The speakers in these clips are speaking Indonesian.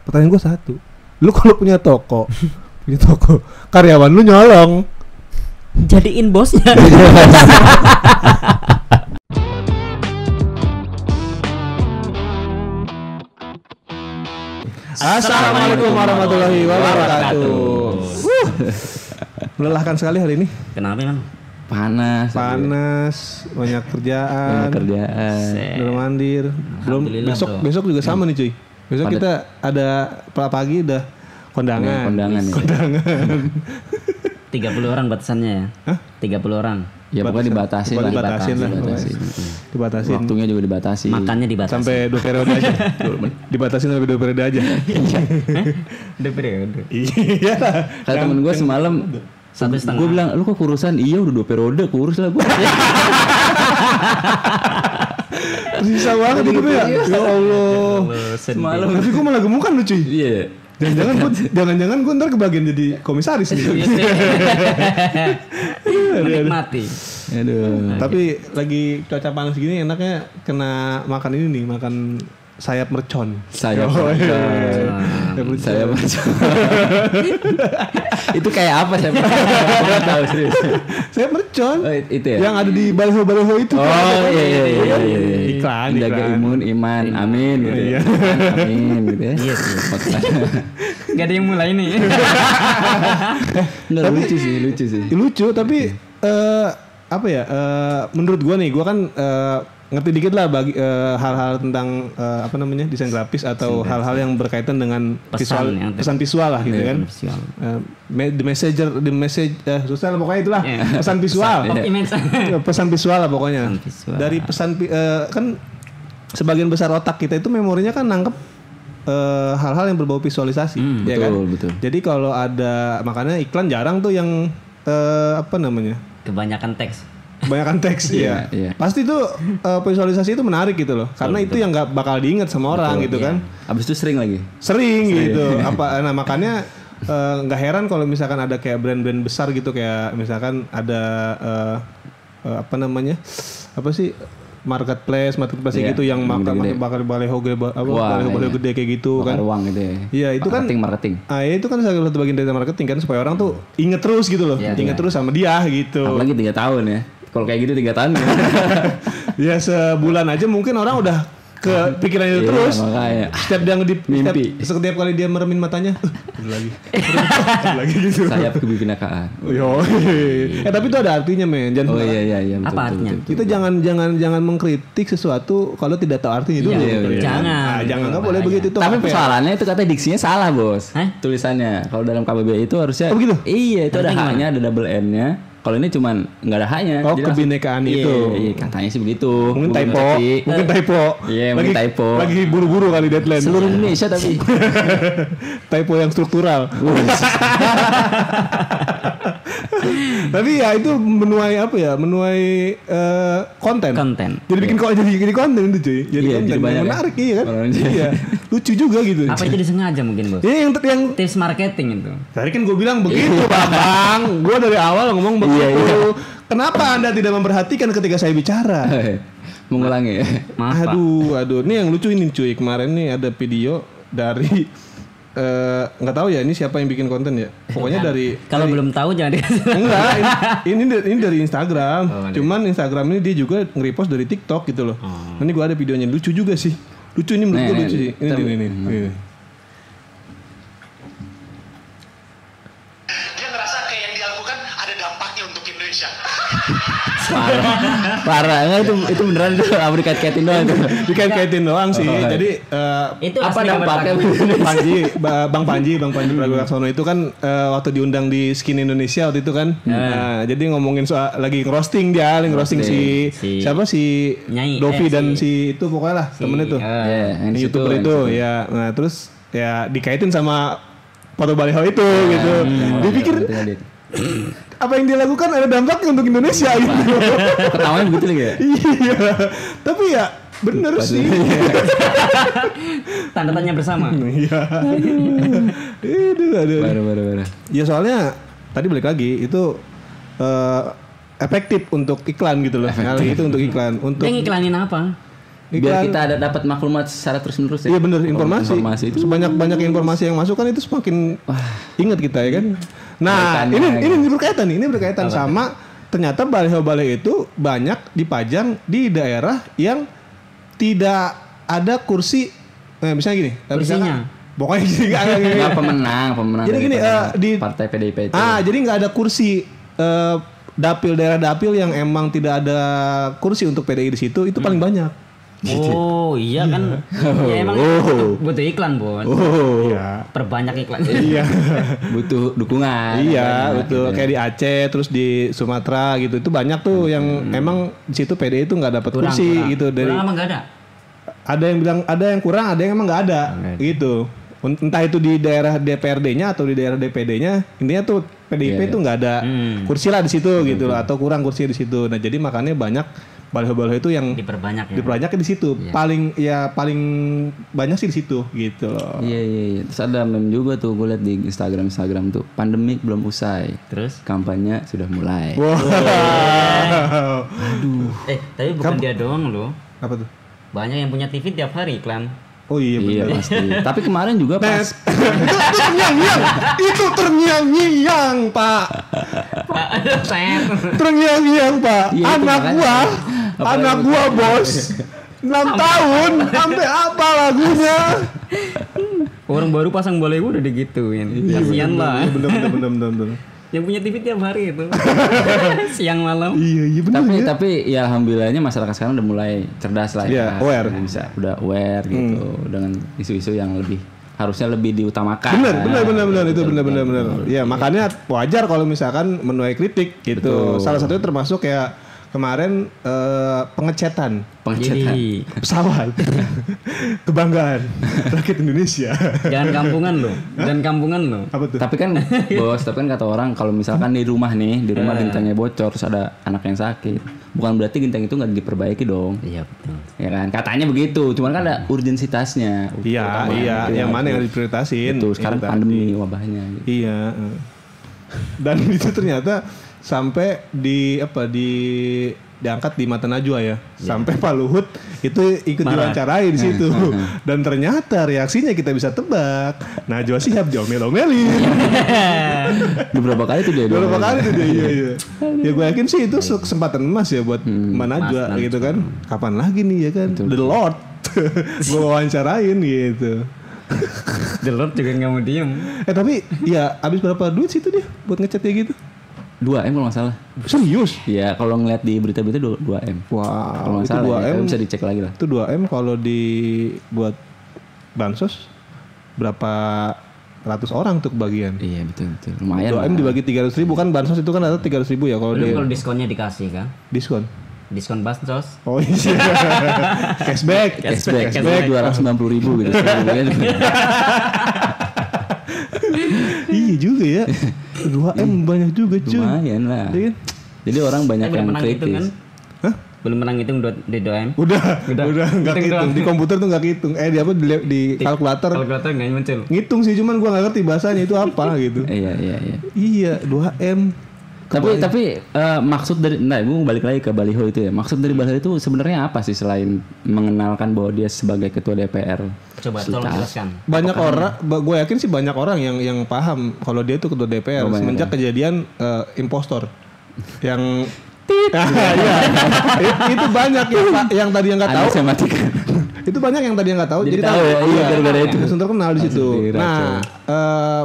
Pertanyaan gue satu, lu kalau punya toko, karyawan lu nyolong, jadiin bosnya. Assalamualaikum warahmatullahi wabarakatuh. Melelahkan sekali hari ini. Kenapa man? Panas, banyak kerjaan. Belum mandir. Belum besok juga sama nih cuy. Besok kita ada pagi udah kondangan. Kondangan. 30 orang batasannya ya? Hah? 30 orang. Ya pokoknya dibatasin lah. Dibatasin. Waktunya juga dibatasi. Makannya dibatasi. Sampai 2 periode aja. Dibatasin sampai 2 periode aja. 2 periode. Iya. Kata temen gue semalam, 1,5. gue bilang, lu kok kurusan? Iya udah 2 periode, kurus lah gue. Sisa banget itu ya. Ya Allah. Semalam. Tapi gue malah gemukan lu cuy. Iya. Jangan-jangan gue ntar kebagian jadi komisaris nih. Menikmati. Aduh. Tapi lagi cuaca panas gini enaknya kena makan ini nih, makan sayap mercon. Sayap mercon. Itu kayak apa sayap mercon? Enggak tahu serius. Sayap mercon. Oh, itu ya? Yang ada di baliho-baliho itu. Oh iya. Iklan. Menjaga imun, iman, amin gitu. Iya. Amin gitu ya. Iya sih. Gak ada yang mulai nih. Enggak lucu sih. Lucu tapi apa ya? Menurut gua nih, gua kan ngerti dikit lah bagi hal-hal tentang apa namanya desain grafis atau hal-hal yang berkaitan dengan pesan visual lah gitu kan. The message susah lah pokoknya itulah pesan visual. Pesan visual lah pokoknya. Dari pesan kan sebagian besar otak kita itu memorinya kan nangkep hal-hal yang berbau visualisasi, ya kan. Betul. Jadi kalau ada makanya iklan jarang tuh yang apa namanya? Kebanyakan teks. Kebanyakan teks ya. Iya. Pasti tuh visualisasi itu menarik gitu loh. Karena itu yang nggak bakal diingat sama orang gitu kan. Abis itu sering gitu. Nah makanya nggak heran kalau misalkan ada kayak brand-brand besar gitu kayak misalkan ada apa namanya? Apa sih? Marketplace gitu yang bakal baleho gede kayak gitu kan. Ruang gitu ya. Iya, itu marketing. Itu kan salah satu bagian dari marketing kan supaya orang tuh inget terus gitu loh. Inget terus sama dia gitu. Apalagi 3 tahun ya. Kalau kayak gitu 3 tahun ya. Ya sebulan aja mungkin orang udah kepikiran itu terus. Makanya. Setiap kali dia meremin matanya, lagi gitu. Sayap kebinakaan. Tapi itu ada artinya men. Iya betul. Apa artinya? Kita jangan mengkritik sesuatu kalau tidak tahu artinya dulu. Jangan nggak boleh begitu. Tapi persoalannya itu katanya diksinya salah bos. Tulisannya kalau dalam KBBI itu harusnya. Oh begitu? Iya itu ada H-nya, ada double N-nya. Kalau ini cuman nggak ada H-nya. Oh kebinekaan itu. Iya katanya sih begitu. Mungkin typo. Iya mungkin typo. Lagi buru-buru kali deadline. Seluruh Indonesia tapi. Typo yang struktural. Tapi ya itu menuai apa ya? Menuai konten. Jadi bikin jadi konten itu cuy. Jadi konten yang menarik iya kan? Iya. Lucu juga gitu. Apa itu disengaja mungkin bos? Iya yang tips marketing itu. Tadi kan gue bilang begitu Bang. Gue dari awal ngomong begitu. Kenapa Anda tidak memperhatikan ketika saya bicara? Mengulangi. Maaf, aduh. Ini yang lucu ini cuy. Kemarin nih ada video dari nggak tahu ya ini siapa yang bikin konten ya. Pokoknya dari kalau belum tahu jangan dikasih. Enggak, ini dari Instagram. Cuman Instagram ini dia juga nge-repost dari TikTok gitu loh. Ini gue ada videonya lucu juga sih. Lucu ini menurut gue lucu sih. Ini. Dia ngerasa kayak yang dia lakukan ada dampaknya untuk Indonesia. Parah. Itu beneran itu dikait-kaitin doang itu. Dikait-kaitin doang sih. Jadi itu apa dampaknya? Bang Panji Pragiwaksono itu kan waktu diundang di Skin Indonesia waktu itu kan. Jadi ngomongin soal lagi ngerosting si siapa si Nyai, Dovi dan si itu pokoknya lah temennya tuh. YouTuber itu ya. Nah terus ya dikaitin sama foto baliho itu gitu. Dia pikir apa yang dia lakukan ada dampaknya untuk Indonesia gitu. Ketawanya begitu lagi ya? Iya. Tapi ya bener sih. Tanda tanya bersama. Iya. Aduh. Ya soalnya tadi balik lagi itu efektif untuk iklan gitu loh. Kali itu untuk iklan. Untuk yang iklanin apa? Biar kita ada dapat maklumat secara terus-menerus ya. Iya bener, informasi itu. Sebanyak informasi yang masuk kan itu semakin ingat kita ya kan. Nah ini berkaitan nih, ini berkaitan sama ternyata baliho-baliho itu banyak dipajang di daerah yang tidak ada kursi. Misalnya gini, Kursinya. Pokoknya gini Nggak pemenang Jadi gini daripada di partai PDIP itu. jadi nggak ada kursi dapil daerah dapil yang emang tidak ada kursi untuk PDI di situ itu paling banyak. Oh iya kan. Ya emang butuh iklan, Bon. Iya. Perbanyak iklan. Iya. Butuh dukungan. Iya, betul. Gitu. Kayak di Aceh terus di Sumatera gitu. Itu banyak tuh yang emang di situ PDI itu nggak dapat kursi gitu dari. Kurang apa nggak ada? Ada yang bilang ada yang kurang, ada yang emang nggak ada gitu. Entah itu di daerah DPRD-nya atau di daerah DPD-nya, intinya tuh PDIP itu nggak ada kursi lah di situ gitu loh, atau kurang kursi di situ. Nah jadi makanya banyak baliho-baliho itu yang Diperbanyak ya. diperbanyak di situ. Paling banyak sih di situ gitu loh. Iya. Terus ada meme juga tuh gue liat di Instagram tuh. Pandemik belum usai. Terus? Kampanye sudah mulai. Wow. Tapi bukan dia doang loh. Apa tuh? Banyak yang punya TV tiap hari iklan. Oh iya Iya benar. pasti. Tapi kemarin juga pas Itu terngiang-ngiang, Pak. Terngiang-ngiang, Pak. Iya, itu Anak gua, Bos. 6 tahun sampai apa lagunya? Orang baru pasang baliho udah digituin. Kasian lah. Bener. Yang punya TV tiap hari itu. Siang malam. Iya benar. tapi ya alhamdulillahnya masyarakat sekarang udah mulai cerdas lah Iya, aware. Udah aware gitu dengan isu-isu yang harusnya lebih diutamakan. Benar itu benar. Ya makanya wajar kalau misalkan menuai kritik gitu. Betul. Salah satunya termasuk kayak kemarin pengecetan Jadi pesawat kebanggaan rakyat Indonesia. jangan kampungan loh. Apa tuh? Tapi kan kata orang kalau misalkan di rumah gentengnya bocor terus ada anak yang sakit, bukan berarti genteng itu nggak diperbaiki dong. Iya betul. Ya kan? Katanya begitu, cuman kan ada urgensitasnya. Iya. Yang mana yang diprioritasin? Itu sekarang Itu pandemi wabahnya. Gitu. Iya. Dan itu ternyata sampai diangkat di Mata Najwa ya. Sampai Pak Luhut itu ikut diwawancarai di situ. Dan ternyata reaksinya kita bisa tebak. Najwa Shihab diomel-omelin. Beberapa kali tuh dia. Iya. Ya gue yakin sih itu kesempatan emas ya buat Mbak Najwa gitu kan. Kapan lagi nih ya kan? The Lord. Gue wawancarain gitu. The Lord juga nggak mau diem. Tapi ya abis berapa duit sih itu dia buat ngecatnya gitu? 2M kalau nggak salah. Serius? Iya, kalau ngeliat di berita-berita 2M. Wah, Kalau nggak itu salah 2M ya, bisa dicek lagi lah. Itu 2M kalau dibuat bansos berapa ratus orang tuh kebagian. Iya betul. Lumayan 2M dibagi 300.000 kan bansos itu kan ada 300.000 ya kalau Belum dia kalau diskonnya dikasih kan? diskon. Diskon bansos. Oh iya. Cashback 290.000 gitu. Iya juga ya. 2M banyak juga cuy. Lumayan lah. Iya kan? Jadi orang banyak Belum yang menang hitung kan? kritis. Hah? Belum menang hitung di 2M. Udah enggak Hitung hitung. doang. Di komputer tuh enggak hitung. Di kalkulator Kalkulator nggak muncul. ngitung sih cuman gua enggak ngerti bahasanya itu apa gitu. Iya. Iya, 2M. Tapi maksud dari, gue balik lagi ke baliho itu ya. Maksud dari baliho itu sebenarnya apa sih selain mengenalkan bahwa dia sebagai ketua DPR? Coba tolong jelaskan. Banyak orang, gue yakin sih banyak orang yang paham kalau dia itu ketua DPR semenjak kejadian impostor yang iya. Itu banyak yang tadi yang nggak tahu. Saya matikan. Itu banyak yang tadi yang nggak tahu. Jadi tahu ya, iya gara-gara itu. Langsung terkenal di situ. Nah,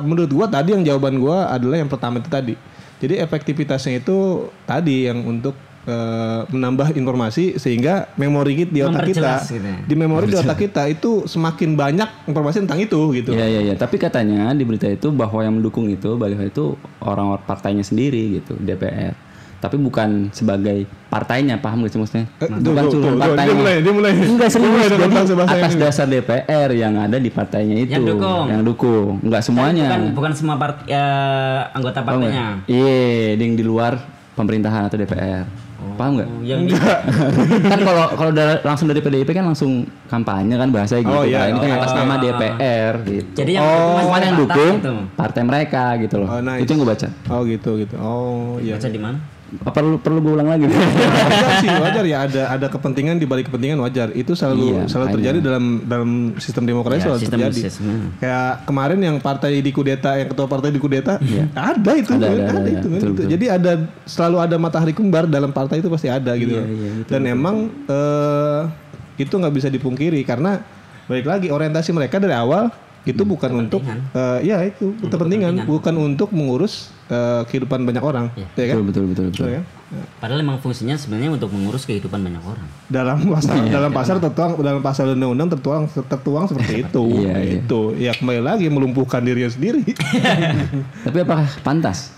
menurut gua tadi yang jawaban gua adalah yang pertama itu tadi. Jadi efektivitasnya itu tadi yang untuk menambah informasi sehingga memori di otak kita, gitu ya. di memori di otak kita itu semakin banyak informasi tentang itu gitu. Iya. Tapi katanya di berita itu bahwa yang mendukung itu baliho itu orang partainya sendiri gitu, DPR. Tapi bukan sebagai partainya, paham gak sih maksudnya? Bukan cuma partainya. Dia mulai. Enggak serius. Jadi bahasa atas ini. dasar DPR yang ada di partainya itu. Yang dukung. Enggak semuanya. Bukan semua anggota partainya. Iya, yang di luar pemerintahan atau DPR. Paham nggak? Enggak. Kan kalau langsung dari PDIP kan langsung kampanye kan bahasa gitu. Iya, Ini kan atas nama DPR gitu. Jadi yang cuman yang dukung gitu. partai mereka gitu loh. Oh, nice. Itu yang gue baca. Oh gitu. Oh iya. Baca di mana? Perlu gue ulang lagi. Wajar sih, wajar ya, ada kepentingan di balik kepentingan, wajar. Itu selalu Iya, terjadi dalam sistem demokrasi, Ya, selalu sistem terjadi. Kayak kemarin yang partai di kudeta, yang ketua partai di kudeta, ada itu, Ada, itu kan. betul, Gitu. betul. Jadi selalu ada matahari kembar dalam partai itu pasti ada gitu. Dan emang itu nggak bisa dipungkiri karena balik lagi orientasi mereka dari awal itu bukan untuk itu kepentingan, bukan untuk mengurus kehidupan banyak orang, ya kan? Betul. Betul kan? Padahal emang fungsinya sebenarnya untuk mengurus kehidupan banyak orang. Dalam pasal undang-undang tertuang seperti itu. Itu ya kembali lagi melumpuhkan dirinya sendiri. Tapi apakah pantas?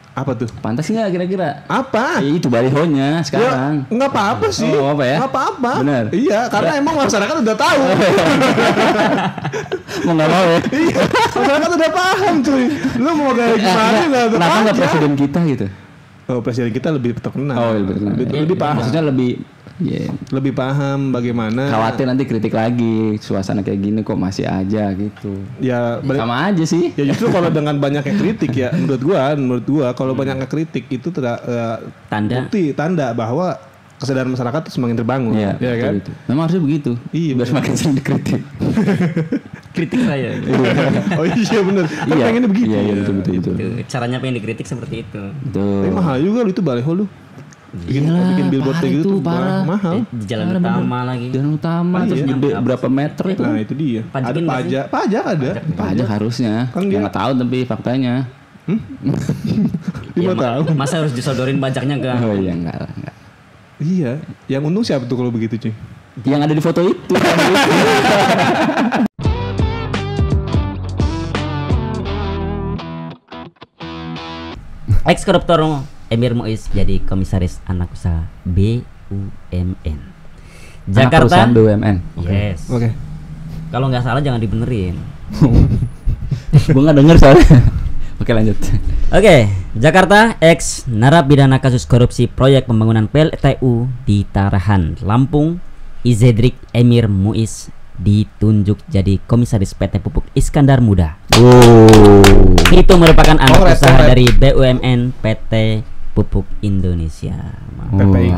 Apa tuh? Pantas nggak kira-kira? Apa? Itu balihonya sekarang. Ya, nggak apa-apa sih. Oh, apa ya? Nggak apa-apa. Benar. Iya, karena emang masyarakat udah tahu. Mau nggak mau ya? Iya, masyarakat udah paham cuy. Lu mau kayak gimana nggak tetap Kenapa nggak aja. presiden kita gitu? Oh, presiden kita lebih terkenal. Oh, lebih terkenal. Lebih paham. Maksudnya lebih Lebih paham bagaimana. khawatir nanti kritik lagi, suasana kayak gini kok masih aja gitu. Ya, Sama aja sih. ya justru kalau dengan banyaknya kritik ya menurut gua kalau banyaknya kritik itu tanda bahwa kesadaran masyarakat itu semakin terbangun, Iya, ya kan? betul. Memang harusnya begitu. Iya, Biar semakin sering dikritik. Kritik saya. Oh iya benar. Kan pengennya begitu. Iya, betul. Tuh, caranya pengen dikritik seperti itu. Betul. Tapi mahal juga lu itu baliho lu. Bikin billboard kayak gitu tuh parah. mahal. Di jalan utama lagi. Jalan utama terus gede berapa meter itu? Nah itu dia. Pajakin Ada nggak sih? pajak ada. Pajak harusnya. Kan Ya dia- nggak tahu tapi faktanya. 5 tahun. Masa harus disodorin pajaknya ke Oh iya enggak lah. Enggak. Iya. Yang untung siapa tuh kalau begitu cuy? Yang ada di foto itu. ex-koruptor Emir Muiz jadi komisaris anak usaha BUMN. Anak Jakarta. perusahaan BUMN. Yes. Oke. Kalau nggak salah jangan dibenerin. Gue nggak denger soalnya. Oke lanjut. Oke, Jakarta ex narapidana kasus korupsi proyek pembangunan PLTU di Tarahan, Lampung, Izedrik Emir Muiz ditunjuk jadi komisaris PT Pupuk Iskandar Muda. Itu merupakan anak Kongres, usaha kongres. dari BUMN PT Pupuk Indonesia. PPI.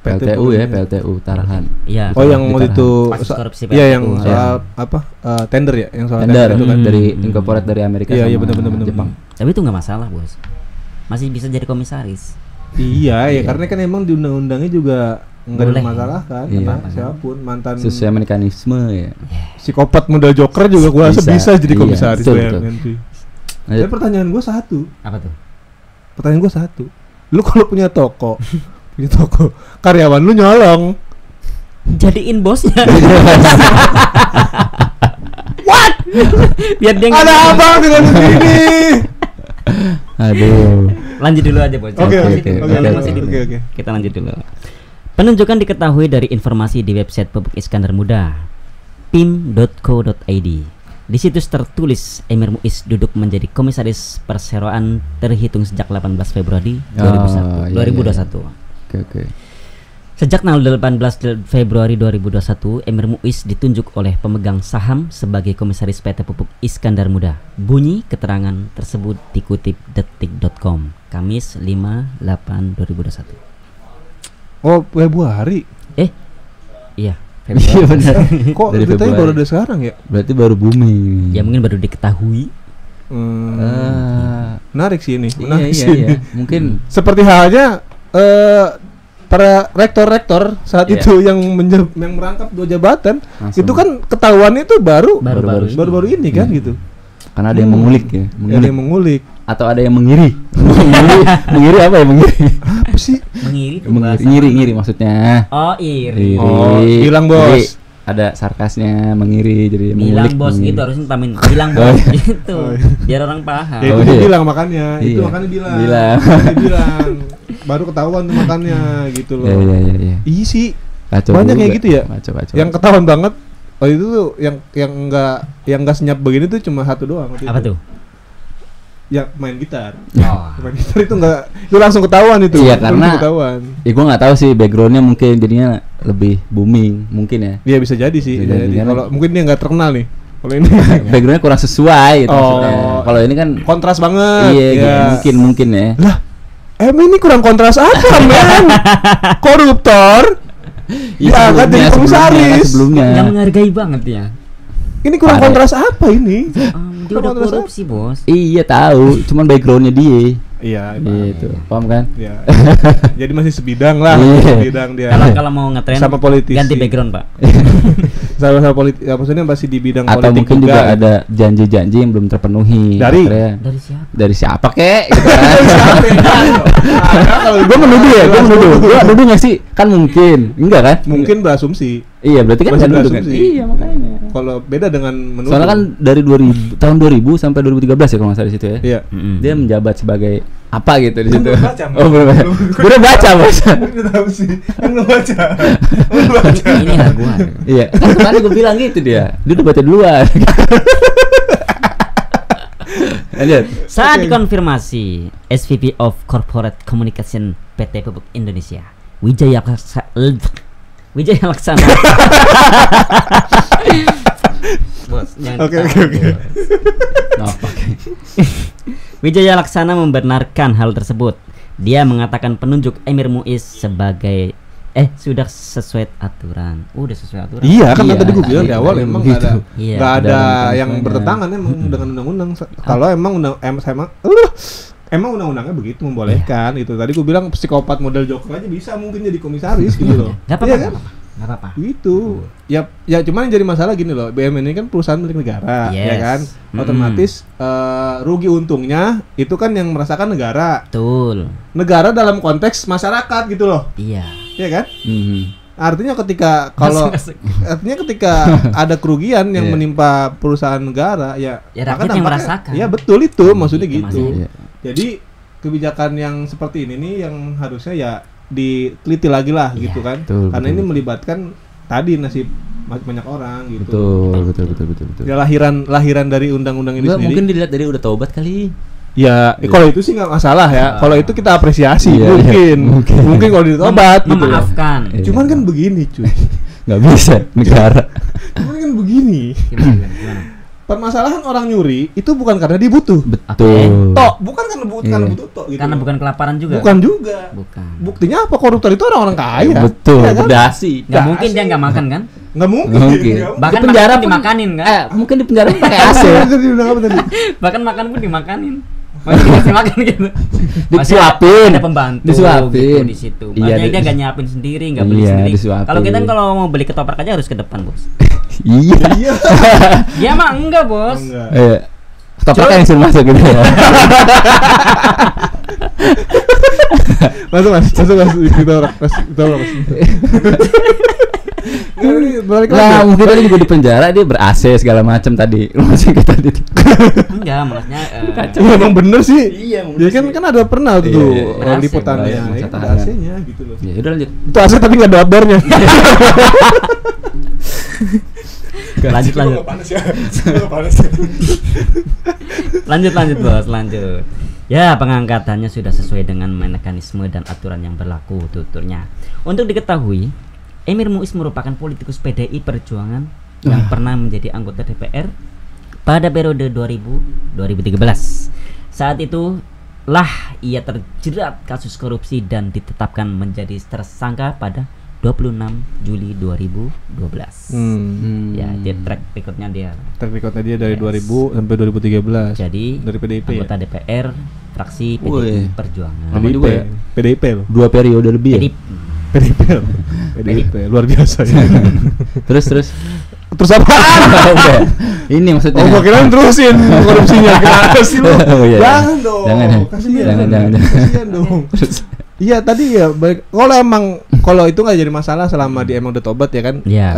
PLTU ya, PLTU Tarahan. Iya. Oh yang waktu itu Kasus korupsi iya yang PLTU. soal apa tender ya, yang soal Tender itu kan. dari incorporate dari Amerika Iya, iya, sama benar. Jepang. Tapi itu nggak masalah, Bos. Masih bisa jadi komisaris. Iya, ya karena kan emang di undang-undangnya juga nggak ada Boleh. masalah kan, Iya. karena siapapun mantan Sesuai mekanisme ya. psikopat modal joker juga gua rasa bisa jadi Iya, komisaris betul, BUMN cuy. Lanjut. Tapi pertanyaan gua satu. Apa tuh? Pertanyaan gua satu. Lu kalau punya toko, karyawan lu nyolong. Jadiin bosnya. What? Biar dia nggak- Ada abang dengan begini. Aduh. Lanjut dulu aja, Bos. Oke, Masih dulu. oke. Kita lanjut dulu. Penunjukan diketahui dari informasi di website Pupuk Iskandar Muda, pim.co.id. Di situs tertulis Emir Muiz duduk menjadi komisaris perseroan terhitung sejak 18 Februari 2021. Oke. Sejak tanggal 18 Februari 2021, Emir Muiz ditunjuk oleh pemegang saham sebagai komisaris PT Pupuk Iskandar Muda. Bunyi keterangan tersebut dikutip detik.com, Kamis 5/8/2021. Oh, Februari. Iya, Iya benar. Kok Dari beritanya Februari. baru ada sekarang ya? Berarti baru booming. Ya mungkin baru diketahui. Menarik sih ini. Iya Menarik iya sih iya. ini. Mungkin Seperti halnya para rektor-rektor saat Iya. itu yang merangkap 2 jabatan, Langsung. itu kan ketahuan itu Baru-baru baru-baru ini kan gitu. karena ada yang mengulik ya. Ada yang mengulik. Atau ada yang mengiri. Mengiri apa ya mengiri? Apa sih? Mengiri tuh bahasa. Ngiri maksudnya. Oh, iri. Oh, bilang, Bos. Jadi, ada sarkasnya mengiri jadi Bilang mengulik. bos mengiri. gitu harusnya tamin. Bilang Oh, bos iya. gitu. Biar orang paham. Ya, itu Oh, dia iya. bilang makanya. Itu Iya. makanya bilang. Bilang. Makanya bilang. Baru ketahuan tuh makannya gitu loh. Iya. Iya sih. Kacau Banyak juga. kayak gitu ya. Kacau. Yang ketahuan banget. Oh itu tuh yang enggak senyap begini tuh cuma satu doang waktu Apa itu. tuh? Yang main gitar. Oh. Main gitar itu enggak, itu langsung ketahuan itu. Iya, Langsung karena- ketahuan. Ya gue nggak tahu sih backgroundnya mungkin jadinya lebih booming mungkin ya. Iya bisa jadi sih. Bisa jadi, kan? Kalau mungkin dia nggak terkenal nih. Kalau ini Backgroundnya kurang sesuai gitu Oh. maksudnya. Kalau ini kan kontras banget. iya ya. mungkin ya. Lah, ini kurang kontras apa, men? Koruptor diangkat jadi komisaris. Sebelumnya. Nggak menghargai banget ya. Ini kurang kontras apa ini? Dia udah korupsi, Bos. Iya tahu, cuman backgroundnya dia. Iya, Gitu, paham kan? ya. Jadi masih sebidang lah, Iya. sebidang dia. Kalau mau ngetren Sama politisi. ganti background, Pak. Sama politik, maksudnya masih di bidang Atau politik mungkin juga juga. ada janji-janji yang belum terpenuhi. Dari? Akhirnya, Dari siapa? dari siapa kek? Gitu kan. Gue menuduh ya, gue menuduh nggak sih? Kan mungkin, enggak kan? Mungkin berasumsi. Iya, berarti kan Masih nggak nuduh kan? berasumsi. Iya makanya. Kalau beda dengan menuduh. Soalnya kan dari 2000 tahun 2000 sampai 2013 ya kalau nggak salah di situ ya. Iya. Dia menjabat sebagai apa gitu di situ. belum baca, Mas. Oh, belum baca. Gue udah baca, Bos. Udah tahu sih. Kan lu baca. Lu baca. Ini raguan. Iya, kan kemarin gue bilang gitu dia. Dia udah baca duluan. Lanjut. Saat dikonfirmasi SVP of Corporate Communication PT Pupuk Indonesia, Wijaya Laksana. Bos, jangan Oke. ketawa, Nah, pakai. Wijaya Laksana membenarkan hal tersebut. Dia mengatakan penunjuk Emir Muiz sebagai sudah sesuai aturan. Udah sesuai aturan. Iya, kan Iya, tadi gue bilang di iya, awal iya, emang gitu. nggak ada Iya. nggak ada Ada yang mekanismenya. bertentangan emang dengan undang-undang. Kalau emang undang-undangnya begitu membolehkan itu. Tadi gue bilang psikopat model Joker aja bisa mungkin jadi komisaris gitu loh. Gak apa-apa. Iya kan? Gak apa-apa. Gitu. Ya cuman yang jadi masalah gini loh. BUMN ini kan perusahaan milik negara, Yes. ya kan? Otomatis rugi untungnya itu kan yang merasakan negara. Betul. Negara dalam konteks masyarakat gitu loh. Iya. Iya kan? Mhm. Artinya ketika ketika ada kerugian yang Iya. menimpa perusahaan negara ya Ya, maka rakyat yang dampaknya- merasakan. Ya betul itu maksudnya Itu gitu. maksudnya. Iya. Jadi kebijakan yang seperti ini nih yang harusnya ya diteliti lagi lah Iya, gitu kan. betul, Karena betul, ini betul. melibatkan tadi nasib banyak orang gitu. Betul. Ya lahiran dari undang-undang ini Enggak, sendiri. mungkin dilihat dari udah taubat kali. Ya, kalau itu sih nggak masalah ya. Kalau itu kita apresiasi Iya, mungkin kalau ditobat gitu loh. Memaafkan. Iya. Cuman kan begini cuy. Nggak bisa negara. Cuman kan begini. Gimana? Permasalahan orang nyuri itu bukan karena dia butuh. Betul. Tok, bukan karena Iya. butuh tok gitu. Karena bukan kelaparan juga. Bukan juga. Bukan. Buktinya apa? Koruptor itu orang-orang kaya. Betul. Iya kan? Berdasi. Nggak mungkin dia nggak makan kan? Nggak mungkin. Nggak mungkin. Nggak mungkin. Bahkan Di penjara makan pun- dimakanin kan? Mungkin di penjara pakai AC. Tadi bilang apa tadi? Bahkan makan pun dimakanin. Masih dikasih makan gitu. Masih Disuapin. ada pembantu Disuapin. gitu di situ. Iya, Makanya dia nggak nyiapin sendiri, nggak beli Iya, sendiri. disuapin. Kalau kita kalau mau beli ketoprak aja harus ke depan, Bos. Iya. Iya. Dia mah enggak, Bos. Enggak. Ketoprak yang suruh masuk gitu ya. Masuk kita orang mas. Balik Lah, lagi. mungkin tadi juga di penjara dia ber-AC segala macam tadi. Lu masih kita tadi. Enggak, maksudnya Ya, emang bener sih. Iya, emang Dia kan ada pernah Iya, tuh iya. liputannya. Iya, Ya, iya, ada iya. AC-nya gitu loh. Ya udah lanjut. Itu AC tapi nggak ada outdoornya. lanjut. Panas ya. Panas. Lanjut Bos, lanjut. Ya, pengangkatannya sudah sesuai dengan mekanisme dan aturan yang berlaku, tuturnya. Untuk diketahui, Emir Muiz merupakan politikus PDI Perjuangan yang pernah menjadi anggota DPR pada periode 2000-2013. Saat itu lah ia terjerat kasus korupsi dan ditetapkan menjadi tersangka pada 26 Juli 2012. Ya, dia track recordnya dia. Terpikatnya dia dari Yes. 2000 sampai 2013. Jadi dari PDIP ya? anggota DPR fraksi Wih. PDI Perjuangan. Lama juga ya. PDIP loh. 2 periode lebih ya. PDIP. PDIP luar biasa ya. Terus. Terus apa? Udah. Ini maksudnya. Oh, gua kirain terusin korupsinya ke sih lu. Oh, iya. Jangan dong. Jangan. Kasihan. Jangan. Kasihan dong. Iya tadi ya baik. Kalau itu nggak jadi masalah selama dia emang udah tobat ya kan. Iya.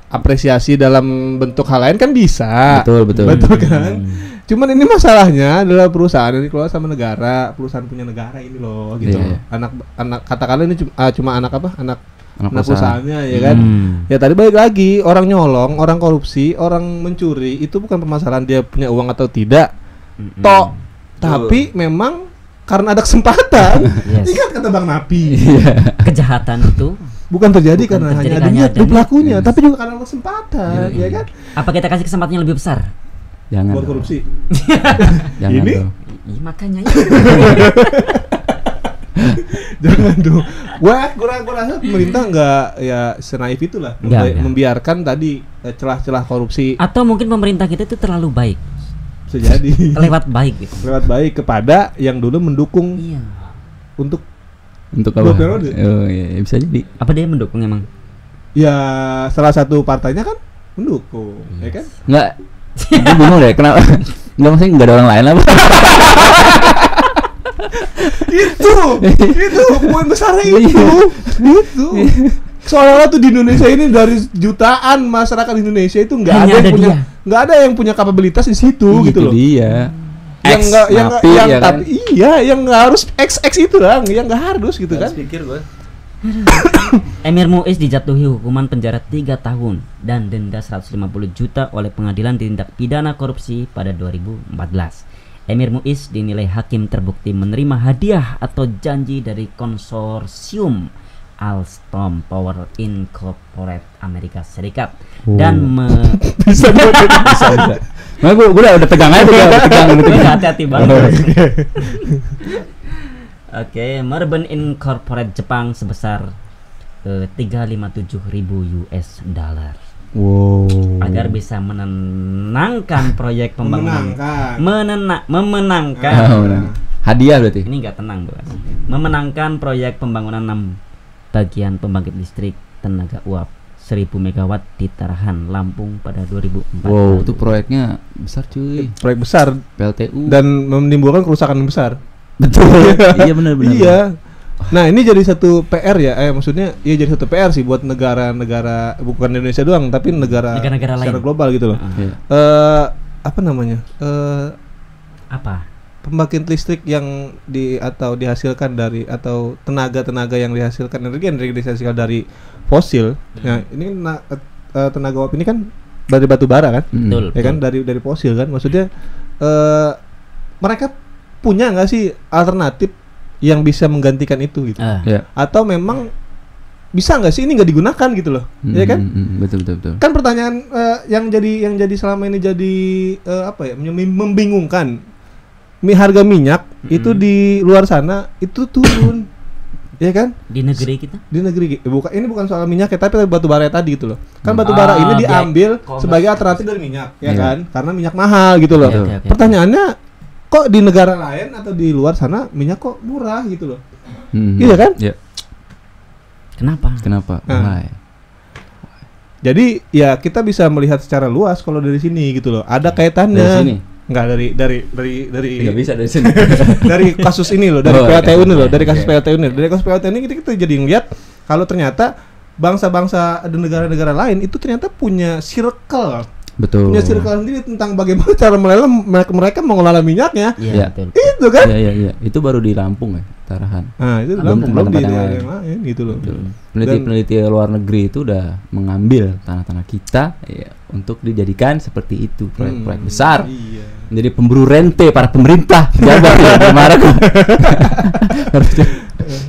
Apresiasi dalam bentuk hal lain kan bisa. Betul. Betul kan. Cuman ini masalahnya adalah perusahaan yang dikelola sama negara, perusahaan punya negara ini loh gitu. Iya. Anak katakanlah ini cuma anak apa? Anak Anak perusahaannya ya kan. Ya tadi balik lagi orang nyolong, orang korupsi, orang mencuri itu bukan permasalahan dia punya uang atau tidak. Tok. Tapi memang karena ada kesempatan. Yes. Ingat kata Bang Napi. Kejahatan itu Bukan terjadi Bukan karena terjadi hanya ada karena niat ada dari niat. pelakunya, tapi juga karena ada kesempatan, ya kan? apa kita kasih kesempatan yang lebih besar? Jangan. Buat dong. korupsi. Jangan Ini? dong. Ih, makanya Jangan dong. Gua rasa pemerintah nggak ya senaif itulah Nggak. membiarkan tadi celah-celah korupsi Atau mungkin pemerintah kita itu terlalu baik, bisa jadi lewat baik gitu. lewat baik kepada yang dulu mendukung Iya. untuk Untuk Dua apa? periode. Oh iya, bisa jadi. Apa dia mendukung emang? ya salah satu partainya kan mendukung, ya kan? Enggak. Gue bingung deh kenapa. Enggak, maksudnya enggak ada orang lain apa? itu poin besarnya itu seolah-olah tuh di Indonesia ini dari jutaan masyarakat Indonesia itu Hanya ada dia. nggak ada yang punya kapabilitas di situ gitu loh. Dia. Yang nggak Napi, ya kan? tapi yang nggak harus XX itu lah, yang nggak harus gitu kan. Pikir gue. Emir Muiz dijatuhi hukuman penjara 3 tahun dan denda 150 juta oleh Pengadilan Tindak Pidana Korupsi pada 2014. Emir Muiz dinilai hakim terbukti menerima hadiah atau janji dari konsorsium Alstom Power Incorporated Amerika Serikat dan Bisa Nah, gue udah pegang aja tuh, udah pegang. hati-hati banget. Oke, Merben Incorporated Jepang sebesar 357.000 US dollar. Wow. Agar bisa menenangkan proyek pembangunan. Memenangkan. Memenangkan. Hadiah berarti. Ini enggak tenang, Bos. Memenangkan proyek pembangunan 6 bagian pembangkit listrik tenaga uap 1000 MW di Tarahan, Lampung pada 2004. Wow, itu proyeknya besar cuy. Proyek besar PLTU. dan menimbulkan kerusakan besar. Betul. Iya benar. Iya. Nah, ini jadi satu PR ya, maksudnya ya jadi satu PR sih buat negara-negara, bukan Indonesia doang, tapi negara-negara secara lain global gitu loh. Iya. Apa namanya? Apa? Pembangkit listrik yang dihasilkan dari atau tenaga yang dihasilkan yang dihasilkan dari fosil. Nah, ini tenaga uap ini kan dari batu bara kan? Betul. Ya kan dari fosil kan? Maksudnya mereka punya nggak sih alternatif yang bisa menggantikan itu gitu? Ya. Atau memang bisa nggak sih ini nggak digunakan gitu loh? Ya kan? Betul. Kan pertanyaan yang jadi selama ini jadi apa ya? Membingungkan. Harga minyak itu di luar sana itu turun. Ya kan? Di negeri kita? Di negeri ini bukan soal minyak ya, tapi batu bara tadi gitu loh. Kan batu bara ini diambil sebagai alternatif dari minyak, ya kan? Karena minyak mahal gitu loh. Oke. Pertanyaannya, kok di negara lain atau di luar sana minyak kok murah gitu loh? Iya kan? Iya. Kenapa? Nah. Jadi ya kita bisa melihat secara luas kalau dari sini gitu loh. Ada kaitannya. Dari sini. Enggak dari Enggak bisa dari sini. dari kasus ini loh, dari PLTU ini loh, dari kasus Oke. PLTU ini. Dari kasus PLTU ini kita jadi ngeliat kalau ternyata bangsa-bangsa dan negara-negara lain itu ternyata punya circle. Betul. Punya circle sendiri tentang bagaimana cara mereka mengelola minyaknya. Iya. Betul. Itu kan? Iya. Itu baru di Lampung ya, Tarahan. Nah, itu Belum belum di tempat-tempat yang daerah yang lain gitu loh. Peneliti-peneliti luar negeri itu udah mengambil tanah-tanah kita ya, untuk dijadikan seperti itu proyek-proyek besar. Iya. Menjadi pemburu rente para pemerintah. Jabar ya, kemarin.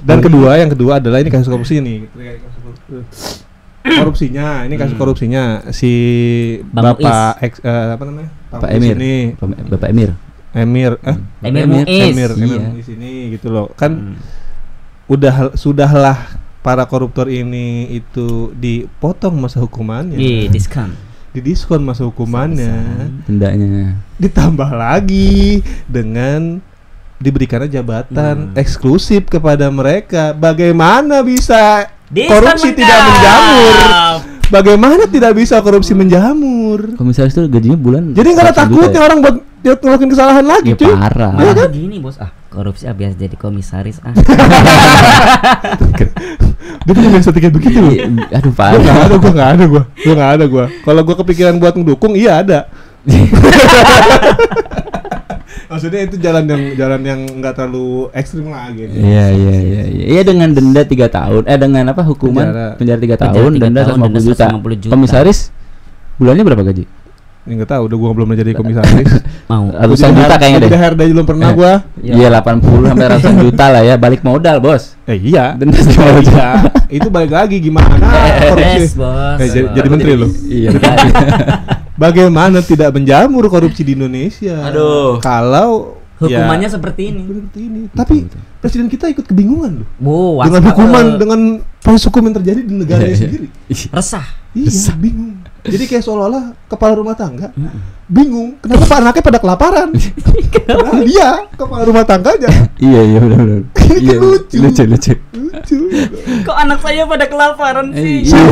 Dan yang kedua adalah ini kasus korupsi nih. Korupsinya, ini kasus korupsinya si Bang Bapak apa namanya? Pak Emir. Ini Bapak Emir. Emir Muiz. Emir Iya. di sini gitu loh. Kan sudahlah para koruptor ini itu dipotong masa hukumannya. Di Didiskon masa hukumannya. Dendanya. Ditambah lagi dengan diberikannya jabatan eksklusif kepada mereka. Bagaimana bisa korupsi tidak menjamur? Bagaimana tidak bisa korupsi menjamur? Komisaris itu gajinya bulan. Jadi nggak ada 100 juta takutnya ya? orang buat dia ngelakuin kesalahan lagi, Ya cuy. parah. Malah begini, Bos. Korupsi biasa jadi komisaris Dia punya mindset kayak begitu loh. Aduh Gue parah. nggak ada gue. Kalau gue kepikiran buat ngedukung, iya ada. Maksudnya itu jalan yang nggak terlalu ekstrim lah gitu. Iya. Iya dengan denda 3 tahun. Dengan apa hukuman penjara 3 tahun, denda 150 juta. Komisaris bulannya berapa gaji? Ini nggak tahu, udah gue belum jadi komisaris. mau. Ratusan juta kayaknya deh. Udah HRD belum pernah gue. Iya 80 sampai ratusan juta lah ya, balik modal, Bos. Iya. Denda 150 juta. Itu balik lagi gimana korupsi. Bos. Jadi menteri loh. Iya. Bagaimana tidak menjamur korupsi di Indonesia? Aduh. Kalau Hukumannya seperti ini. Seperti ini. Tapi presiden kita ikut kebingungan loh. Wow, Dengan hukuman, dengan proses hukum yang terjadi di negaranya sendiri. resah. Iya, bingung. Jadi kayak seolah-olah kepala rumah tangga bingung kenapa pak anaknya pada kelaparan. Padahal dia kepala rumah tangganya. Iya benar. Iya lucu. lucu. Kok anak saya pada kelaparan sih? Iya.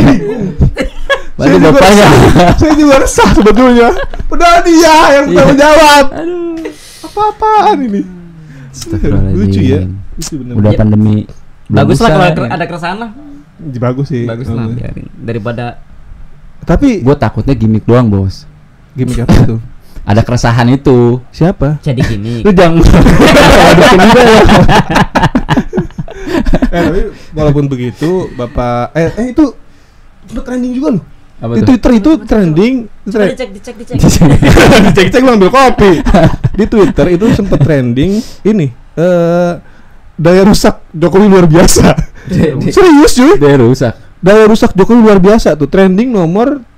Padahal bapaknya. Saya juga resah sebetulnya. Padahal dia yang bertanggung jawab. Apa-apaan ini? Lucu ya. Lucu bener. Udah pandemi. Bagus lah kalau ada keresahan lah. Bagus sih. Bagus lah biarin. Daripada Tapi gue takutnya gimmick doang, Bos. gimmick apa tuh? Ada keresahan itu. Siapa? jadi gini. Lu jangan adukin juga ya. Tapi walaupun begitu, Bapak itu trending juga loh. Apa Di tuh? Twitter itu trending. Dicek. Dicek lu ambil kopi. Di Twitter itu sempat trending ini daya rusak Jokowi luar biasa. Serius cuy. Dia rusak. Daya rusak Jokowi luar biasa tuh, trending nomor 4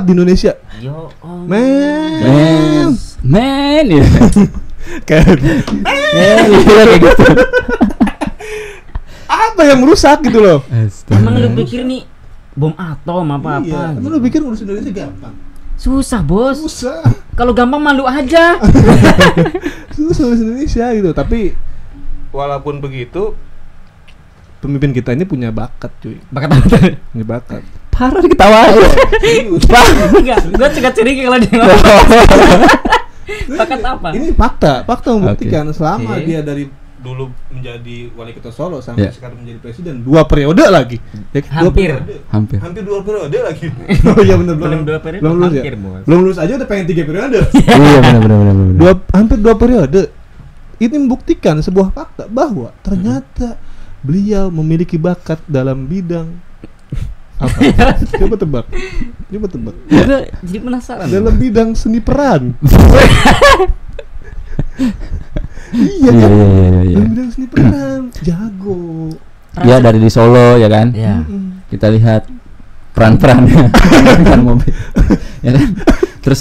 di Indonesia. Yo, oh. Men ya. Kayak Kayak gitu. apa yang merusak gitu loh. Emang lu pikir nih bom atom apa-apa? Iya, emang lu pikir ngurus Indonesia gampang? Susah, Bos. Susah. Kalau gampang malu aja. Susah ngurus Indonesia gitu. Tapi walaupun begitu, pemimpin kita ini punya bakat cuy. Bakat apa? Punya bakat. Parah diketawain. Enggak, gua juga curiga kalau dia ngomong. Bakat apa? Ini fakta membuktikan selama Oke. dia dari dulu menjadi wali kota Solo sampai Yeah. sekarang menjadi presiden 2 periode lagi. Ya, Hampir. Hampir 2 periode lagi. Oh iya benar Belum 2 periode, Belum lulus hampir, ya. Bos. Belum lulus aja udah pengen 3 periode. Iya benar. Hampir 2 periode. Ini membuktikan sebuah fakta bahwa ternyata beliau memiliki bakat dalam bidang apa? Coba tebak. Gua jadi penasaran. Dalam bidang seni peran. Iya kan? Iya. Dalam bidang seni peran jago. Ya dari di Solo ya kan. Ya. Kita lihat peran-perannya. Peran mobil. Ya kan. Terus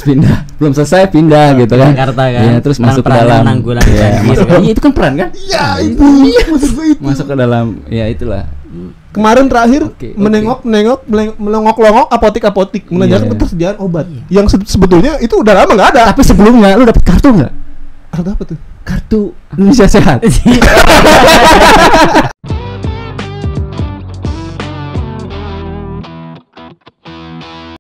belum selesai pindah gitu kan. Jakarta kan. Iya, terus masuk ke Peran-perannya dalam. menanggulangi Iya, banjir. masuk. Iya, itu kan peran kan? Iya itu. Maksud gue itu. Masuk ke dalam ya itulah. Kemarin terakhir Oke. melongok apotik menanyakan Iya. ketersediaan obat. Yang sebetulnya itu udah lama nggak ada. Tapi sebelumnya lu dapet kartu nggak? Ada apa tuh? Kartu Indonesia Sehat.